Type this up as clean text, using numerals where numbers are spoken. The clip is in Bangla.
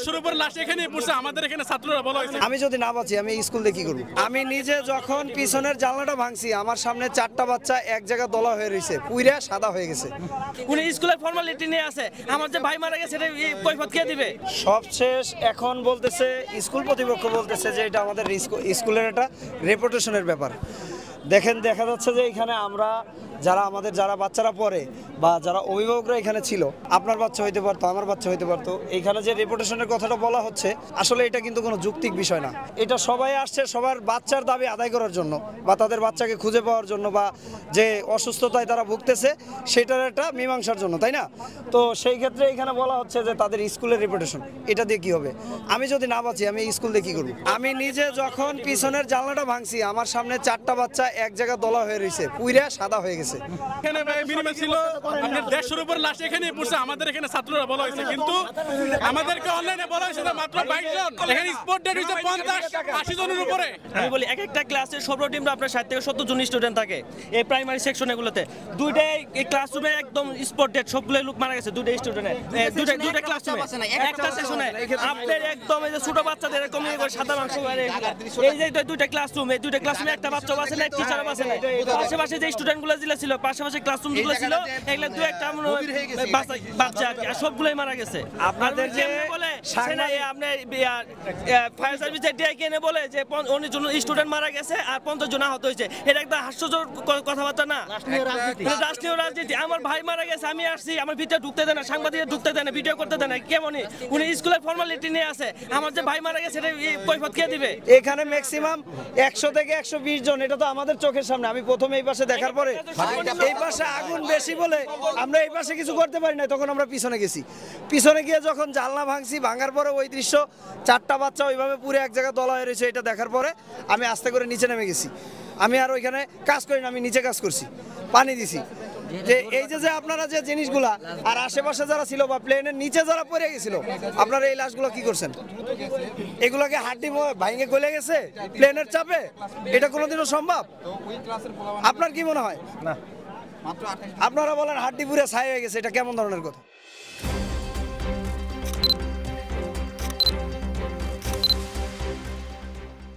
150 উপর লাশ এখানেই পড়ছে, আমাদের এখানে ছাত্ররা বলা হয়েছে। আমি যদি না বাঁচি আমি স্কুল দিয়ে কি করব? আমি নিজে যখন পিছনের জানলাটা ভাঙছি, আমার সামনে 4টা বাচ্চা এক জায়গায় দলা হয়ে রয়েছে, পুইরা সাদা হয়ে গেছে। উনি স্কুলের ফর্মালিটি নিয়ে আছে, আমার যে ভাই মারা গেছে এটা কৈফিয়ত কে দিবে? সবশেষ এখন বলতেছে স্কুল কর্তৃপক্ষ বলতেছে যে এটা আমাদের স্কুলের একটা রেপুটেশনের ব্যাপার। দেখেন, দেখা যাচ্ছে যে এখানে আমরা যারা বাচ্চারা পড়ে বা যারা অভিভাবকরা এখানে ছিল, আপনার বাচ্চা হইতে পারতো, আমার বাচ্চা হইতে পারতো, এইখানে যে রেপুটেশনের কথাটা বলা হচ্ছে আসলে এটা কিন্তু কোনো যৌক্তিক বিষয় না। এটা সবাই আসছে সবার বাচ্চার দাবি আদায় করার জন্য বা তাদের বাচ্চাকে খুঁজে পাওয়ার জন্য বা যে অসুস্থতায় তারা ভুগতেছে সেটার একটা মীমাংসার জন্য, তাই না? তো সেই ক্ষেত্রে এখানে বলা হচ্ছে যে তাদের স্কুলের রেপুটেশন, এটা দিয়ে কি হবে? আমি যদি না বাঁচি আমি স্কুল দিয়ে কি করব? আমি নিজে যখন পিছনের জানলাটা ভাঙছি, আমার সামনে 4টা বাচ্চা এক জায়গায় দলা হয়ে রয়েছে, পুইরা সাদা হয়ে গেছে। এখানে মিনিমাম ছিল আপনার 150 উপর লাশ এখানেই পড়ছে, আমাদের এখানে ছাত্ররা বলা হয়েছে। কিন্তু আমাদেরকে অনলাইনে বলা হয়েছে মাত্র 22 জন, এখানে স্পট ডেট হইছে 50-80 জনের উপরে। আমি বলি এক একটা ক্লাসে সর্বনিম্ন আপনার 60 থেকে 70 জন স্টুডেন্ট থাকে এই প্রাইমারি সেকশন এগুলোতে। দুইটাই এই ক্লাসরুমে একদম স্পট ডেট, সবগুলো লোক মারা গেছে দুইটা স্টুডেন্টের, দুইটা ক্লাসরুমে একটা সেকশনে। আপনার একদম এই যে ছোট বাচ্চাদের এরকম সাদা মাংস, এই যে দুইটা ক্লাসরুম, এই দুইটা ক্লাসরুমে একটা বাচ্চা আছে না, টিচারও আছে না। পাশাপাশি যে স্টুডেন্টগুলো ছিল, পাশাপাশি ক্লাসরুমগুলো ছিল, এগুলা দুই একটা বাচ্চা সবগুলোই মারা গেছে। আপনাদের যে বলে আপনি ফায়ার সার্ভিসের ডিআইকে এনে বলে যে 19 জন স্টুডেন্ট মারা গেছে আর 50 জন আহত হয়েছে, এটা একটা হাস্যকর কথাবার্তা না? রাষ্ট্রীয় রাজনীতি। আমার ভাই মারা গেছে, আমি আসছি, আমার ভিতরে ঢুকতে দেয় না, সাংবাদিকদের ঢুকতে দেয় না, ভিডিও করতে দেয় না। কেমনই উনি স্কুলের ফর্মালিটি নিয়ে আছে, আমার যে ভাই মারা গেছে এটা কৈফিয়ত কে দিবে? এখানে ম্যাক্সিমাম 100 থেকে 120 জন, এটা তো আমাদের চোখের সামনে। আমি প্রথমে এই পাশে দেখার পরে এই পাশে আগুন বেশি বলে আমরা এই পাশে কিছু করতে পারি না, তখন আমরা পিছনে গেছি। পিছনে গিয়ে যখন জানলা ভাঙছি, ভাঙার পরে ওই দৃশ্য 4টা বাচ্চা ওইভাবে পুরো এক জায়গায় দলা হয়ে রয়েছে, এটা দেখার পরে আমি আস্তে করে নিচে নেমে গেছি। আমি আর ওইখানে কাজ করি না, আমি নিচে কাজ করছি, পানি দিছি। যে এই যে আপনারা যে জিনিসগুলা আর আশেপাশে যারা ছিল বা প্লেনের নিচে যারা পড়ে গেছিল, আপনারা এই লাশগুলো কি করছেন? এগুলোকে হাড্ডি ভাঙে গলে গেছে প্লেনের চাপে? এটা কোনোদিনও সম্ভব? আপনার কি মনে হয়? না, আপনারা বলেন হাড্ডি পুরে ছাই হয়ে গেছে, এটা কেমন ধরনের কথা?